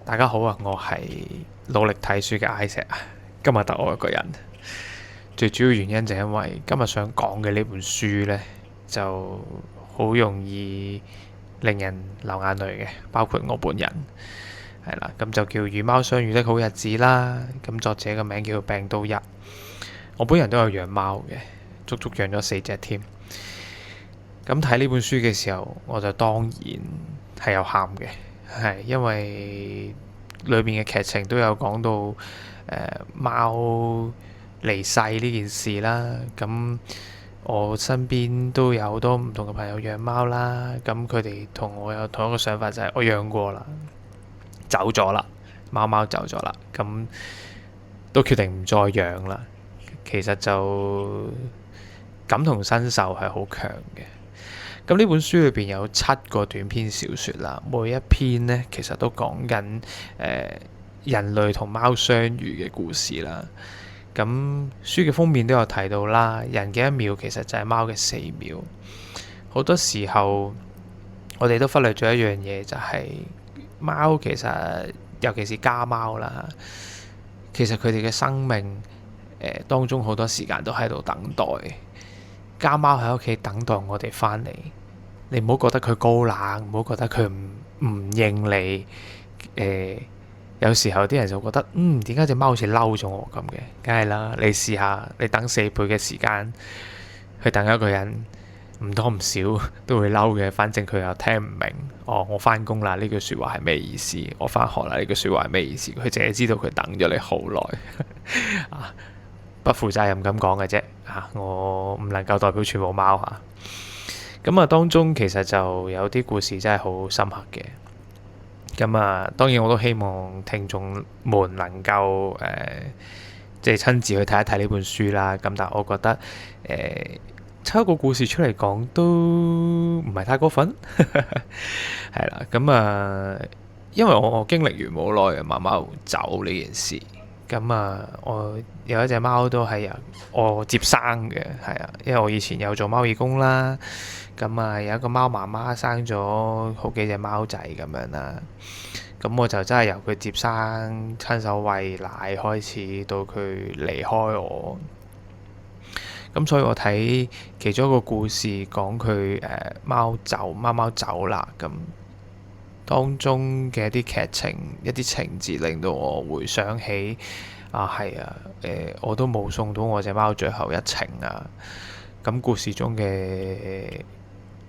大家好啊，我係努力睇書嘅 Isaac 啊，今日得我一個人。最主要原因就係因為今日想講嘅呢本書呢，就好容易令人流眼淚嘅，包括我本人係啦。咁就叫與貓相遇的好日子啦。咁作者嘅名叫病都一。我本人都有養貓嘅，足足養咗4隻添。咁睇呢本書嘅時候，我就當然係有喊嘅，係因為裏面嘅劇情都有講到貓離世呢件事啦。咁我身邊都有好多唔同嘅朋友養貓啦。咁佢哋同我有同一個想法，就係我養過啦，走咗啦，貓貓走咗啦，咁都決定唔再養啦。其實就感同身受係好強嘅。咁呢本書裏邊有7個短篇小說啦，每一篇呢其實都講緊人類同貓相遇嘅故事啦。咁書嘅封面都有提到啦，人嘅1秒其實就係貓嘅4秒。好多時候我哋都忽略咗一樣嘢，就係貓其實尤其是家貓啦，其實佢哋嘅生命當中好多時間都喺度等待。家貓喺屋企等待我哋返嚟，你唔好覺得佢高冷，唔好覺得佢唔應你。有時候啲人就覺得點解隻貓好似嬲咗我咁嘅？梗係啦，你試下你等4倍嘅時間去等一個人，唔多唔少都會嬲嘅。反正佢又聽唔明，我返工啦呢句説話係咩意思？我返學啦呢句説話係咩意思？佢淨係知道佢等咗你好耐啊！不負責任咁講嘅啫，我唔能夠代表全部貓嚇。咁當中其實就有啲故事真係好深刻嘅。咁當然我都希望聽眾們能夠即係親自去睇一睇呢本書啦。咁但係我覺得抽一個故事出嚟講都唔係太過分，係啦。因為我經歷完冇耐貓貓走呢件事。我有一隻貓都係由我接生嘅，係啊，因為我以前有做貓義工啦。有一個貓媽媽生咗好幾隻貓仔咁樣啦。咁我就真係由佢接生、親手餵奶開始，到佢離開我。咁所以我睇其中一個故事講佢貓貓走啦。咁當中嘅一啲劇情、一啲情節，令到我回想起我都冇送到我隻貓最後一程啊。咁故事中嘅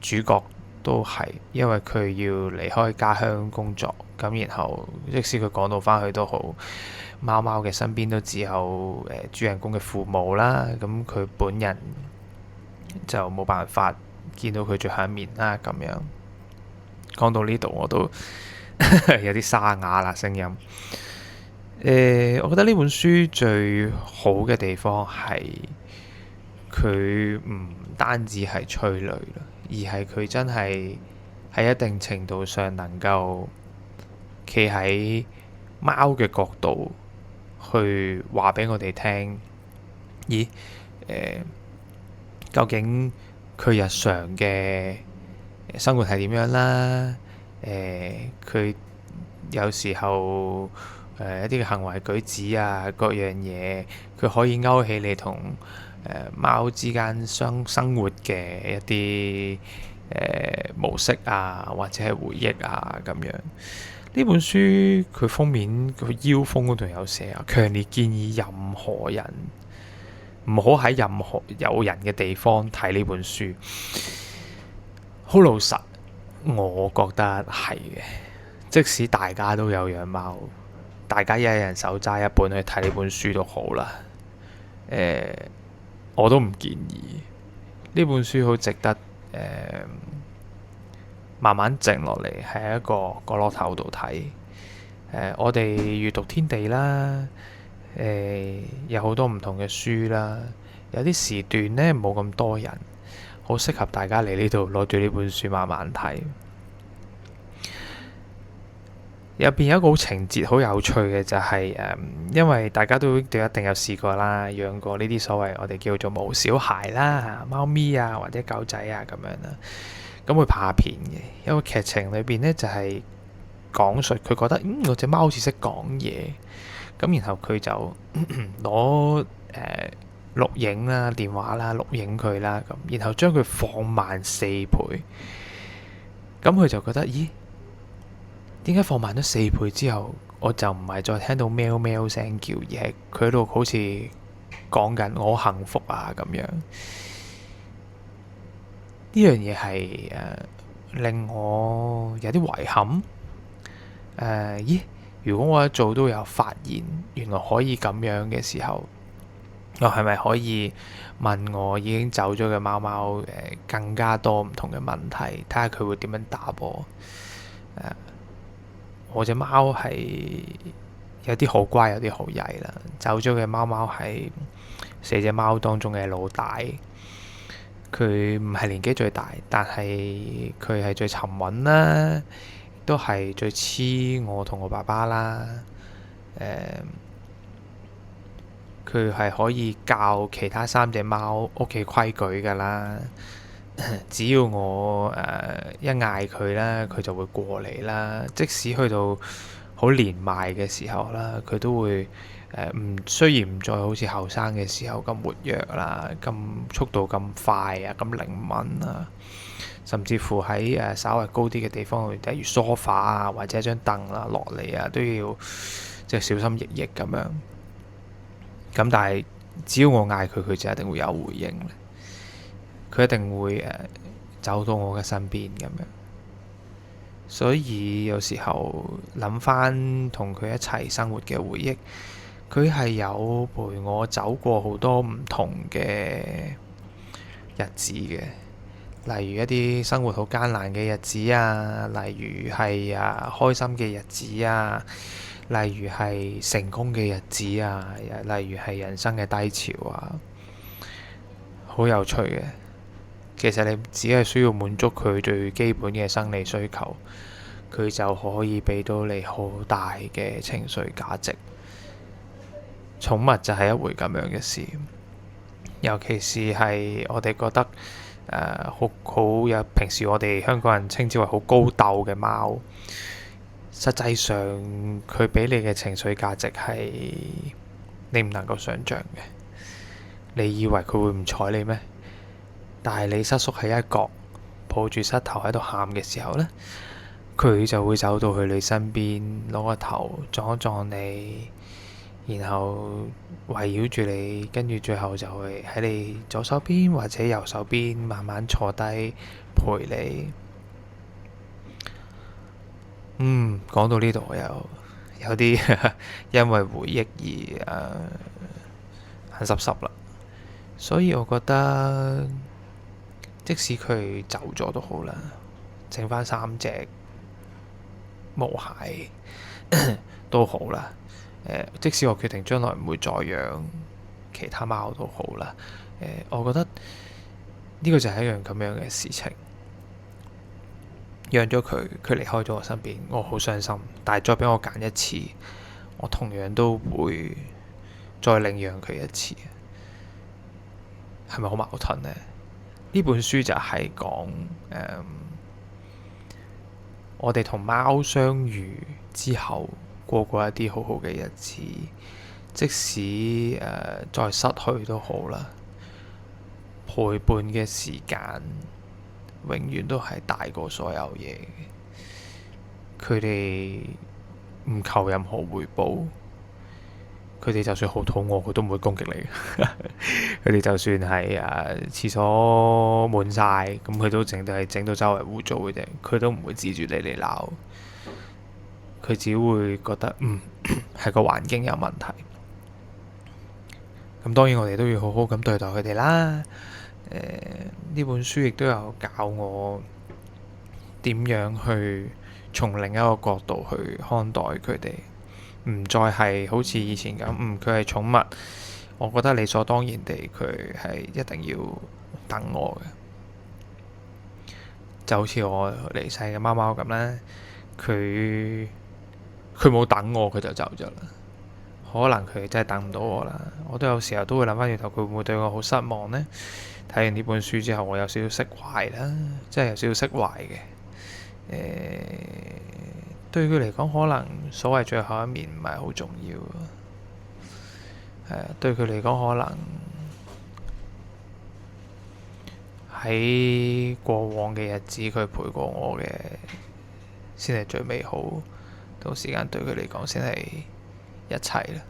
主角都係因為佢要離開家鄉工作，咁然後即使佢趕到返去都好，貓貓嘅身邊都只有主人公嘅父母啦。咁佢本人就冇辦法見到佢最後一面啦。咁樣講到呢度我都有啲沙啞啦聲音。我覺得呢本書最好嘅地方係佢唔單止係催淚啦，而係佢真係喺一定程度上能夠企喺貓嘅角度去話俾我哋聽，咦？究竟佢日常嘅生活係點樣啦？佢有時候一啲嘅行為舉止啊，各樣嘢，佢可以勾起你同貓之間生活嘅一啲模式啊，或者係回憶啊咁樣。呢本書佢封面佢腰封嗰度有寫啊，強烈建議任何人唔好喺任何有人嘅地方睇呢本書。好老實，我覺得係嘅。即使大家都有養貓，大家一人手揸一本去睇呢本書都好啦。我都唔建議。呢本書好值得慢慢靜落嚟，喺一個角落頭度睇。我哋閱讀天地啦，有好多唔同嘅書啦，有啲時段呢冇咁多人，好適合大家嚟呢度攞住呢本書慢慢睇。入邊有一個好情節好有趣嘅就係因為大家都一定有試過啦，養過呢啲所謂我哋叫做毛小孩啦，貓咪啊或者狗仔啊咁樣啦，咁會拍片嘅。因為劇情裏邊呢，就係講述，佢覺得我隻貓好似識講嘢，咁然後佢就攞錄影啦、電話啦錄影佢啦，咁然後將佢放慢4倍，咁佢就覺得咦，點解放慢咗4倍之後，我就唔係再聽到喵喵聲叫，而係佢喺度好似講緊我好幸福啊咁樣。呢樣嘢係令我有啲遺憾。咦？如果我一早都有發現原來可以咁樣嘅時候，我係咪可以問我已經走咗嘅貓貓更加多唔同嘅問題，睇下佢會點樣答我？我隻貓係有啲好乖，有啲好曳啦。走咗嘅貓貓係4隻貓當中嘅老大，佢唔係年紀最大，但係佢係最沉穩啦，都係最黐我同我爸爸啦。佢係可以教其他3隻貓屋企規矩㗎啦。只要我一嗌佢啦，佢就會過嚟啦。即使去到好年邁嘅時候啦，佢都會雖然唔再好似後生嘅時候咁活躍啦，咁速度咁快啊，咁靈敏啊，甚至乎喺稍為高啲嘅地方，例如梳化啊或者一張凳啊落嚟啊，都要即係小心翼翼咁樣。咁但係只要我嗌佢，佢就一定會有回應。佢一定會走到我嘅身邊咁樣，所以有時候諗翻同佢一齊生活嘅回憶，佢係有陪我走過好多唔同嘅日子嘅，例如一啲生活好艱難嘅日子啊，例如係開心嘅日子啊，例如係成功嘅日子啊，例如係人生嘅低潮啊，好有趣嘅。其實你只係需要滿足佢最基本嘅生理需求，佢就可以俾到你好大嘅情緒價值。寵物就係一回咁樣嘅事，尤其是係我哋覺得好有平時我哋香港人稱之為好高竇嘅貓，實際上佢俾你嘅情緒價值係你唔能夠想像嘅。你以為佢會唔睬你咩？但係你瑟縮喺一角，抱住膝頭喺度喊嘅時候呢，佢就會走到去你身邊，攞個頭撞一撞你，然後圍繞住你，跟住最後就會喺你左手邊或者右手邊慢慢坐低陪你。講到呢度我又有啲因為回憶而眼濕濕啦，所以我覺得即使佢走咗都好啦，剩翻3隻毛孩都好啦。即使我決定將來唔會再養其他貓都好啦。我覺得呢個就係一樣咁樣嘅事情。養咗佢，佢離開咗我身邊，我好傷心。但係再俾我揀一次，我同樣都會再領養佢一次。係咪好矛盾呢？呢本書就係講我哋同貓相遇之後過過一啲好好嘅日子，即使再失去都好啦，陪伴嘅時間永遠都係大過所有嘢。佢哋唔求任何回報。佢哋就算好肚餓，佢都唔會攻擊你。佢哋就算係廁所滿晒，咁佢都整到整到周圍污糟嘅啫，佢都唔會指住你嚟鬧。佢只會覺得係個環境有問題。咁當然我哋都要好好咁對待佢哋啦。呢本書亦都有教我點樣去從另一個角度去看待佢哋。唔再係好似以前咁，佢係寵物，我覺得理所當然地佢係一定要等我嘅，就好似我離世嘅貓貓咁啦，佢冇等我，佢就走咗啦。可能佢真係等唔到我啦。我都有時候都會諗翻轉頭，佢會唔會對我好失望呢？睇完呢本書之後，我有少少釋懷啦，真係有少少釋懷嘅。對佢嚟講，可能所謂最後一面唔係好重要。對佢嚟講，可能喺過往嘅日子，佢陪過我嘅先係最美好。到時間對佢嚟講，先係一切啦。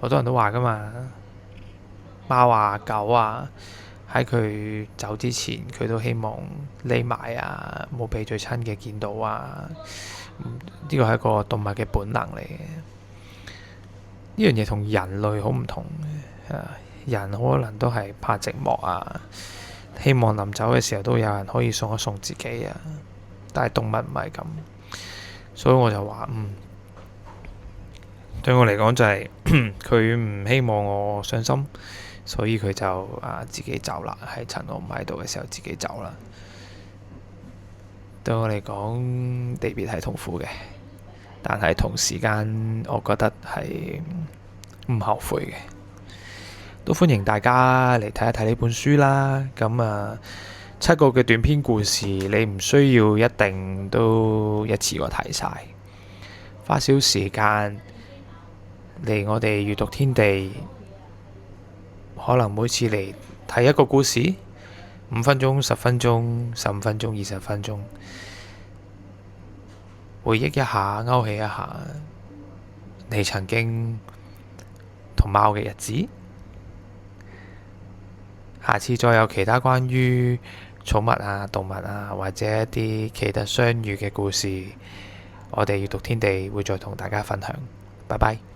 好多人都話㗎嘛，貓啊狗啊，喺佢走之前，佢都希望匿埋啊，冇俾最親嘅見到啊。呢個係一個動物嘅本能嚟嘅。呢樣嘢同人類好唔同嘅。人可能都係怕寂寞啊，希望臨走嘅時候都有人可以送一送自己啊。但係動物唔係咁，所以我就話對我嚟講就係佢唔希望我傷心，所以佢就自己走啦。喺趁我唔喺度嘅時候自己走啦。對我嚟講，離別係痛苦嘅，但係同時間我覺得係唔後悔嘅。都歡迎大家嚟睇一睇呢本書啦。咁7個嘅短篇故事，你唔需要一定都一次過睇晒，花少時間嚟我哋閱讀天地，可能每次嚟睇一個故事，5分鐘、10分鐘、15分鐘、20分鐘，回憶一下，勾起一下你曾經同貓嘅日子。下次再有其他關於寵物啊、動物啊，或者一啲奇特相遇嘅故事，我哋閱讀天地會再同大家分享。拜拜。